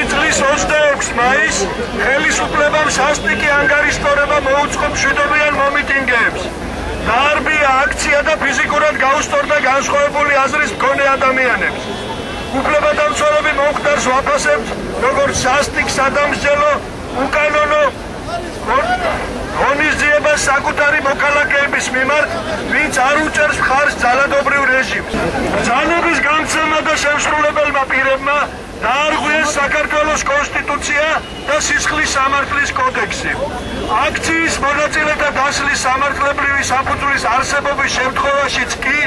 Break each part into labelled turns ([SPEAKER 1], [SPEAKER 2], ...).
[SPEAKER 1] წლის 26 მაისს ხელისუფლებამ სასტიკი ანგარიშტორება მოუწყო მშვიდობიან მომიტინგეებს. დაარბია აქცია და ფიზიკურად გაუსწორდა განსხვავებული აზრის მქონე ადამიანებს. უფლებადამცველები მომხდარს ვაფასებთ, როგორც სასტიკ სადამსჯელო, უკანონო ღონისძიებას საკუთარი მოქალაქეების მიმართ, ვინც არ უჭერს მხარს ძალადობრივ რეჟიმს. ბრძანების გამცემმა და შემსრულებელმა პირებმა დაარღვიეს საქართველოს კონსტიტუცია და სისხლის სამართლის კოდექსი. აქციის მონაწილეთა დასლის სამართლებრივი საფუძვლის არსებობის შემთხვევაშიც კი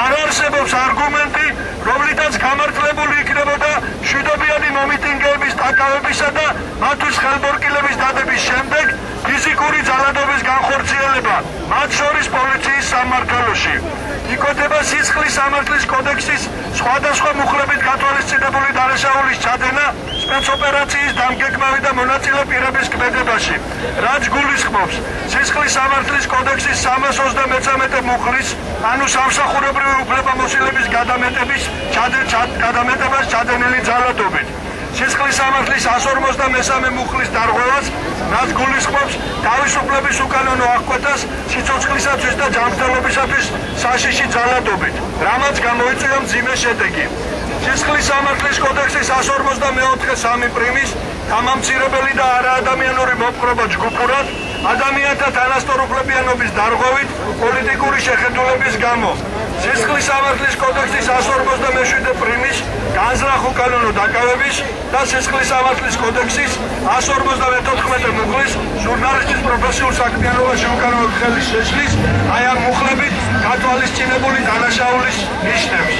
[SPEAKER 1] არ არსებობს არგუმენტი, რომლითაც გამართლებული იქნებოდა მშვიდობიანი მომიტინგეების დაკავებისა და მათთვის ხელმორკილების დადების შემდეგ ფიზიკური ძალადობის განხორციელება, მათ შორის პოლიციის სამმართველოში. იკოდება სისხლის სამართლის კოდექსის სხვადასხვა მუხლებით გათვალისწინებული დანაშაულის ჩადენა სპეცოპერაციის დამგეგმავი და მონაწილე პირების ქმედებაში, რაც გულისხმობს სისხლის სამართლის კოდექსის 333 მუხლის, ანუ სამსახურებრივი უფლებამოსილების გადამეტებას ჩადენილი ძალადობით. სისხლის სამართლის 153 მუხლის დარღვევას, რაც გულისხმობს თავისუფლების უკანონო აღკვეთას სიცოცხლისათვის და ჯანმრთელობისათვის საშიში ძალადობით, რამაც გამოიწვია მძიმე შედეგი. სისხლის სამართლის კოდექსის 154 პრიმის დამამცირებელი და არაადამიანური მოპყრობა ჯგუფურად ადამიანთა თანასწორუფლებიანობის დარღვევით პოლიტიკური შეხედულების გამო. სისხლის სამართლის კოდექსის 157 პრიმის განზრახ უკანონო დაკავების და სისხლის სამართლის კოდექსის 154 მუხლის ჟურნალისტის პროფესიულ საქმიანობაში უკანონო ხელის შეშლის აი ამ მუხლებით გათვალისწინებული დანაშაულის ნიშნებს.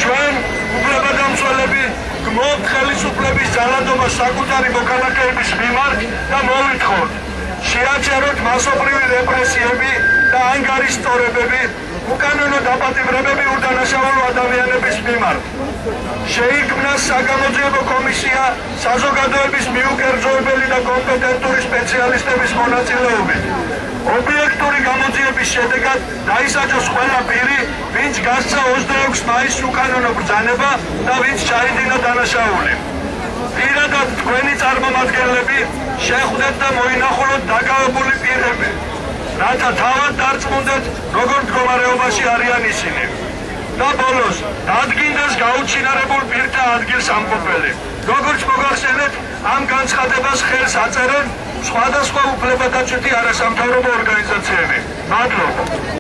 [SPEAKER 1] ჩვენ უფლებადამცველები გმობთ ხელისუფლების ძალადობას საკუთარი მოქალაქეების მიმართ და მოვითხოვთ შეაჩეროთ მასობრივი რეპრესიები და ანგარიშტორებები უკანონო დაპატიმრებები უდანაშაულო ადამიანების მიმართ. შეიქმნას საგამოძიებო კომისია საზოგადოების მიუკერძოებელი და კომპეტენტური სპეციალისტების მონაწილეობით. ობიექტური გამოძიების შედეგად დაისაჯოს ყველა პირი, ვინც გასცა 26 მაისს უკანონო ბრძანება და ვინც ჩაიდინა დანაშაული. პირადად თქვენი წარმომადგენლები შეხვდეთ და მოინახულოთ დაკავებული პირები, რათა თავად დარწმუნდეთ, როგორ მდგომარეობაში არიან ისინი. და ბოლოს, დადგინდეს გაუჩინარებულ პირთა ადგილსამყოფელი. როგორც მოგახსენეთ, ამ განცხადებას ხელს აწერენ სხვადასხვა უფლებადაცვითი არასამთავრობო ორგანიზაციები. მადლობა.